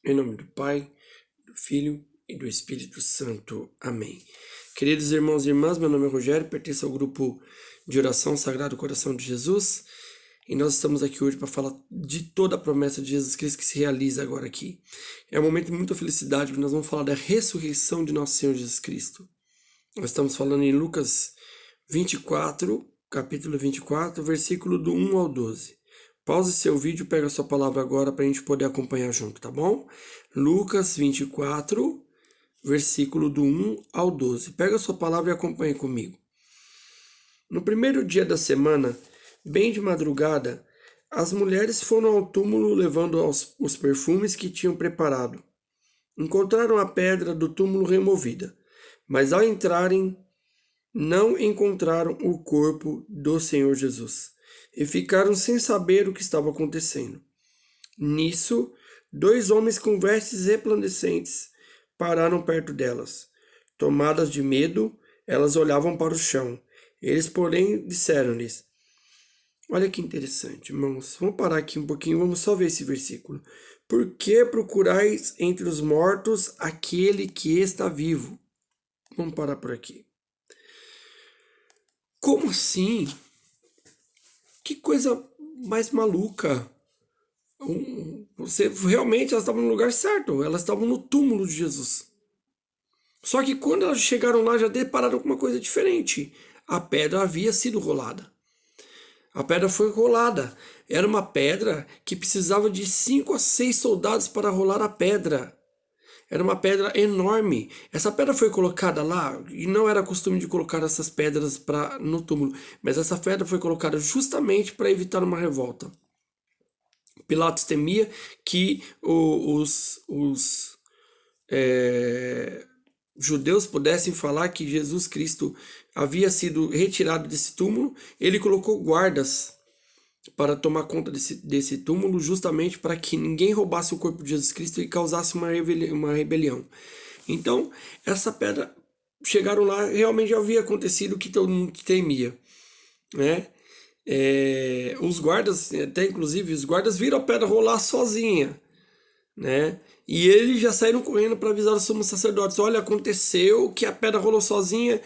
Em nome do Pai, do Filho e do Espírito Santo. Amém. Queridos irmãos e irmãs, meu nome é Rogério, pertenço ao grupo de oração Sagrado Coração de Jesus, e nós estamos aqui hoje para falar de toda a promessa de Jesus Cristo que se realiza agora aqui. É um momento de muita felicidade, porque nós vamos falar da ressurreição de nosso Senhor Jesus Cristo. Nós estamos falando em Lucas 24, capítulo 24, versículo do 1 ao 12. Pause seu vídeo, pega a sua palavra agora para a gente poder acompanhar junto, tá bom? Lucas 24, versículo do 1 ao 12. Pega a sua palavra e acompanhe comigo. No primeiro dia da semana, bem de madrugada, as mulheres foram ao túmulo levando os perfumes que tinham preparado. Encontraram a pedra do túmulo removida, mas ao entrarem, não encontraram o corpo do Senhor Jesus e ficaram sem saber o que estava acontecendo. Nisso, dois homens com vestes resplandecentes pararam perto delas. Tomadas de medo, elas olhavam para o chão. Eles, porém, disseram-lhes: Olha que interessante, irmãos. Vamos parar aqui um pouquinho, vamos só ver esse versículo. Por que procurais entre os mortos aquele que está vivo? Vamos parar por aqui. Como assim? Que coisa mais maluca. Você realmente, elas estavam no lugar certo. Elas estavam no túmulo de Jesus. Só que quando elas chegaram lá, já depararam com uma coisa diferente. A pedra havia sido rolada. A pedra foi rolada. Era uma pedra que precisava de 5 a 6 soldados para rolar a pedra. Era uma pedra enorme. Essa pedra foi colocada lá, e não era costume de colocar essas pedras no túmulo, mas essa pedra foi colocada justamente para evitar uma revolta. Pilatos temia que os judeus pudessem falar que Jesus Cristo havia sido retirado desse túmulo. Ele colocou guardas para tomar conta desse túmulo, justamente para que ninguém roubasse o corpo de Jesus Cristo e causasse uma rebelião. Então, essa pedra, chegaram lá, realmente já havia acontecido o que todo mundo temia, né? Os guardas, até inclusive, os guardas viram a pedra rolar sozinha, né? E eles já saíram correndo para avisar os sumos sacerdotes: olha, aconteceu que a pedra rolou sozinha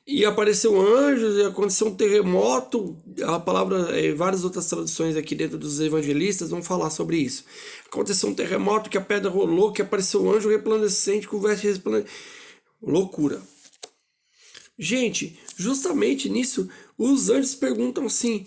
e apareceu anjos, e aconteceu um terremoto. A palavra, várias outras traduções aqui dentro dos evangelistas vão falar sobre isso. Aconteceu um terremoto, que a pedra rolou, que apareceu um anjo resplandecente com veste resplandecente. Loucura. Gente, justamente nisso, os anjos perguntam assim: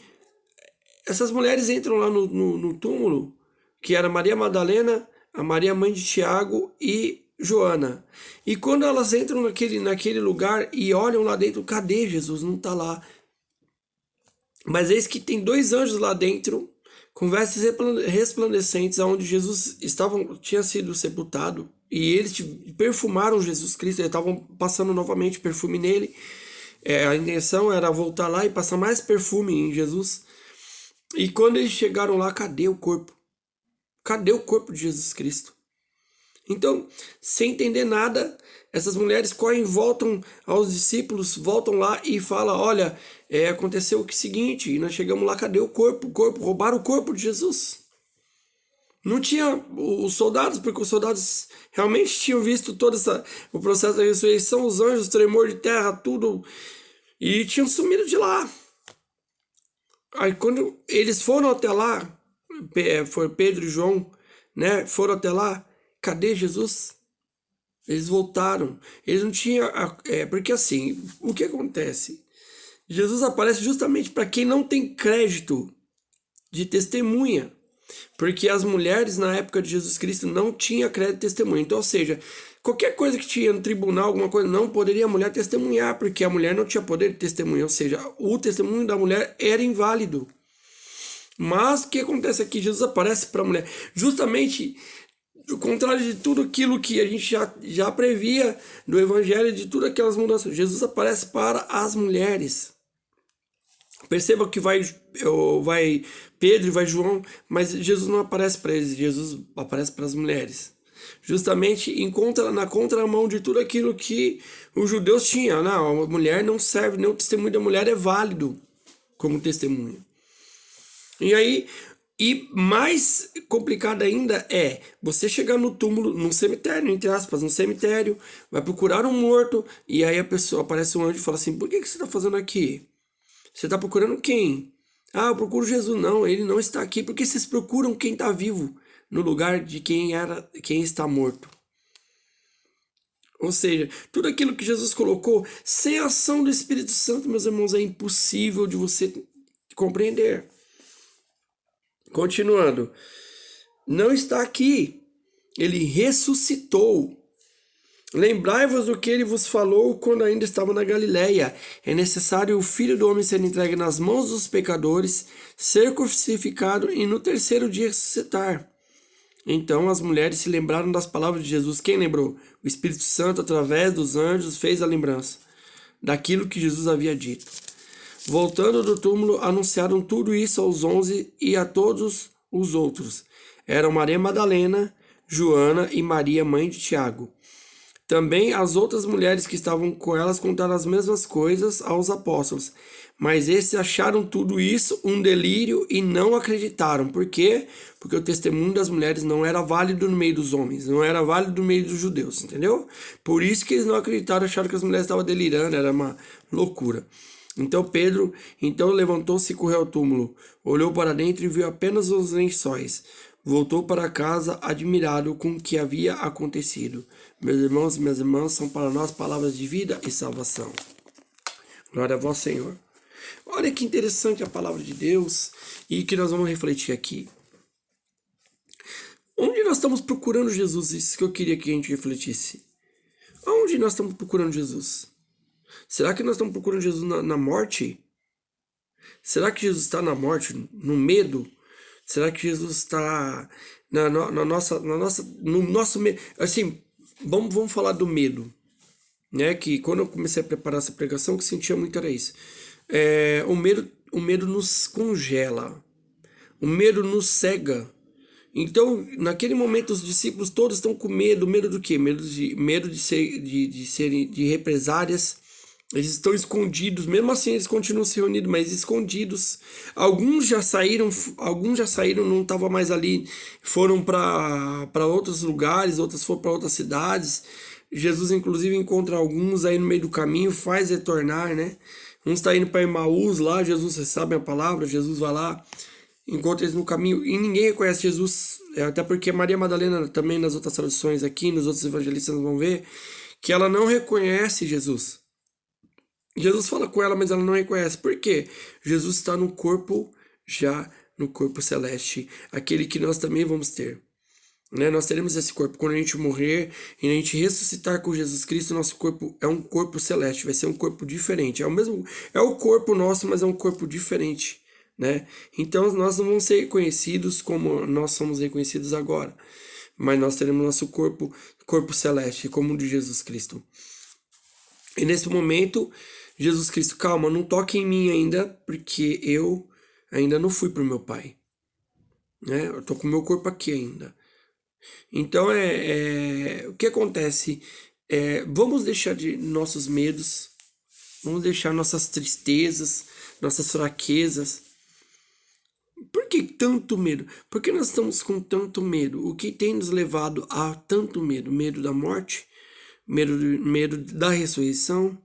essas mulheres entram lá no túmulo, que era Maria Madalena, a Maria mãe de Tiago e Joana. E quando elas entram naquele lugar e olham lá dentro, cadê Jesus? Não está lá. Mas eis que tem dois anjos lá dentro, com vestes resplandecentes, onde Jesus tinha sido sepultado. E eles perfumaram Jesus Cristo, eles estavam passando novamente perfume nele. A intenção era voltar lá e passar mais perfume em Jesus. E quando eles chegaram lá, cadê o corpo? Cadê o corpo de Jesus Cristo? Então, sem entender nada, essas mulheres correm, voltam aos discípulos, voltam lá e falam: olha, aconteceu o seguinte, e nós chegamos lá, cadê o corpo? Roubaram o corpo de Jesus. Não tinha os soldados, porque os soldados realmente tinham visto todo o processo da ressurreição, os anjos, tremor de terra, tudo, e tinham sumido de lá. Aí quando eles foram até lá, foi Pedro e João, né? Foram até lá, cadê Jesus? Eles voltaram. Eles não tinham. Porque assim, o que acontece? Jesus aparece justamente para quem não tem crédito de testemunha. Porque as mulheres na época de Jesus Cristo não tinham crédito de testemunha. Então, ou seja, qualquer coisa que tinha no tribunal, alguma coisa, não poderia a mulher testemunhar, porque a mulher não tinha poder de testemunha. Ou seja, o testemunho da mulher era inválido. Mas o que acontece aqui? Jesus aparece para a mulher justamente o contrário de tudo aquilo que a gente já previa do evangelho, de todas aquelas mudanças. Jesus aparece para as mulheres. Perceba que vai Pedro e vai João, mas Jesus não aparece para eles, Jesus aparece para as mulheres. Justamente na contramão de tudo aquilo que os judeus tinham. Não, a mulher não serve, nem o testemunho da mulher é válido como testemunho. E aí, E mais complicado ainda é você chegar no túmulo, num cemitério, entre aspas, num cemitério, vai procurar um morto, e aí a pessoa aparece um anjo e fala assim: por que você está fazendo aqui? Você está procurando quem? Ah, eu procuro Jesus. Não, ele não está aqui. Porque vocês procuram quem está vivo no lugar de quem está morto. Ou seja, tudo aquilo que Jesus colocou, sem a ação do Espírito Santo, meus irmãos, é impossível de você compreender. Continuando, não está aqui. Ele ressuscitou. Lembrai-vos do que ele vos falou quando ainda estava na Galiléia. É necessário o Filho do Homem ser entregue nas mãos dos pecadores, ser crucificado e no terceiro dia ressuscitar. Então as mulheres se lembraram das palavras de Jesus. Quem lembrou? O Espírito Santo, através dos anjos, fez a lembrança daquilo que Jesus havia dito. Voltando do túmulo, anunciaram tudo isso aos 11 e a todos os outros. Eram Maria Madalena, Joana e Maria, mãe de Tiago. Também as outras mulheres que estavam com elas contaram as mesmas coisas aos apóstolos. Mas esses acharam tudo isso um delírio e não acreditaram. Por quê? Porque o testemunho das mulheres não era válido no meio dos homens, não era válido no meio dos judeus, entendeu? Por isso que eles não acreditaram, acharam que as mulheres estavam delirando, era uma loucura. Então Pedro levantou-se e correu ao túmulo, olhou para dentro e viu apenas os lençóis. Voltou para casa admirado com o que havia acontecido. Meus irmãos e minhas irmãs, são para nós palavras de vida e salvação. Glória a vós, Senhor. Olha que interessante a palavra de Deus e que nós vamos refletir aqui. Onde nós estamos procurando Jesus? Isso que eu queria que a gente refletisse. Onde nós estamos procurando Jesus? Será que nós estamos procurando Jesus na morte? Será que Jesus está na morte, no medo? Será que Jesus está no nosso medo? Assim, vamos falar do medo, né? Que quando eu comecei a preparar essa pregação, o que eu sentia muito era isso. O medo nos congela, o medo nos cega. Então, naquele momento, os discípulos todos estão com medo. Medo do quê? Medo de represárias. Eles estão escondidos, mesmo assim eles continuam se reunindo, mas escondidos. Alguns já saíram, não estavam mais ali, foram para outros lugares, outros foram para outras cidades. Jesus, inclusive, encontra alguns aí no meio do caminho, faz retornar, né? Uns está indo para Emaús lá, Jesus, vocês sabem a palavra, Jesus vai lá, encontra eles no caminho, e ninguém reconhece Jesus, até porque Maria Madalena, também nas outras traduções aqui, nos outros evangelistas vão ver, que ela não reconhece Jesus. Jesus fala com ela, mas ela não reconhece. Por quê? Jesus está no corpo, já no corpo celeste, aquele que nós também vamos ter. Né? Nós teremos esse corpo quando a gente morrer e a gente ressuscitar com Jesus Cristo. Nosso corpo é um corpo celeste, vai ser um corpo diferente. É o corpo nosso, mas é um corpo diferente, né? Então nós não vamos ser reconhecidos como nós somos reconhecidos agora, mas nós teremos nosso corpo celeste, como o de Jesus Cristo. E nesse momento, Jesus Cristo, calma, não toque em mim ainda, porque eu ainda não fui para o meu Pai. Né? Eu tô com o meu corpo aqui ainda. Então, o que acontece? Vamos deixar de nossos medos, vamos deixar nossas tristezas, nossas fraquezas. Por que tanto medo? Por que nós estamos com tanto medo? O que tem nos levado a tanto medo? Medo da morte? Medo da ressurreição?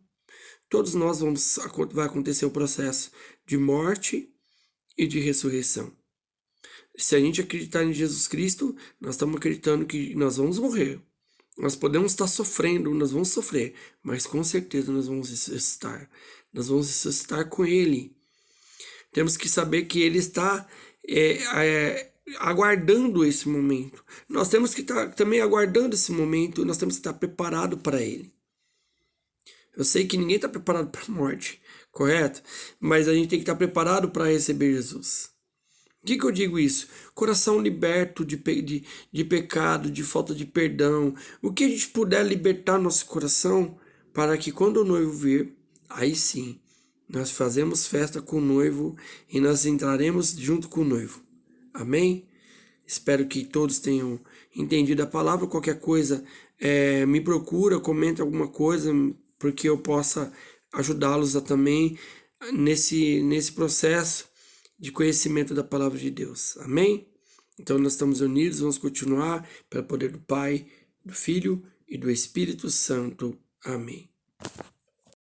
Todos nós vai acontecer o processo de morte e de ressurreição. Se a gente acreditar em Jesus Cristo, nós estamos acreditando que nós vamos morrer. Nós podemos estar sofrendo, nós vamos sofrer, mas com certeza nós vamos ressuscitar. Nós vamos ressuscitar com Ele. Temos que saber que Ele está aguardando esse momento. Nós temos que estar também aguardando esse momento, nós temos que estar preparados para Ele. Eu sei que ninguém está preparado para a morte, correto? Mas a gente tem que estar preparado para receber Jesus. O que eu digo isso? Coração liberto de pecado, de falta de perdão. O que a gente puder libertar nosso coração para que quando o noivo vir, aí sim, nós fazemos festa com o noivo e nós entraremos junto com o noivo. Amém? Espero que todos tenham entendido a palavra. Qualquer coisa, me procura, comenta alguma coisa, porque eu possa ajudá-los também nesse processo de conhecimento da palavra de Deus. Amém? Então nós estamos unidos, vamos continuar pelo poder do Pai, do Filho e do Espírito Santo. Amém.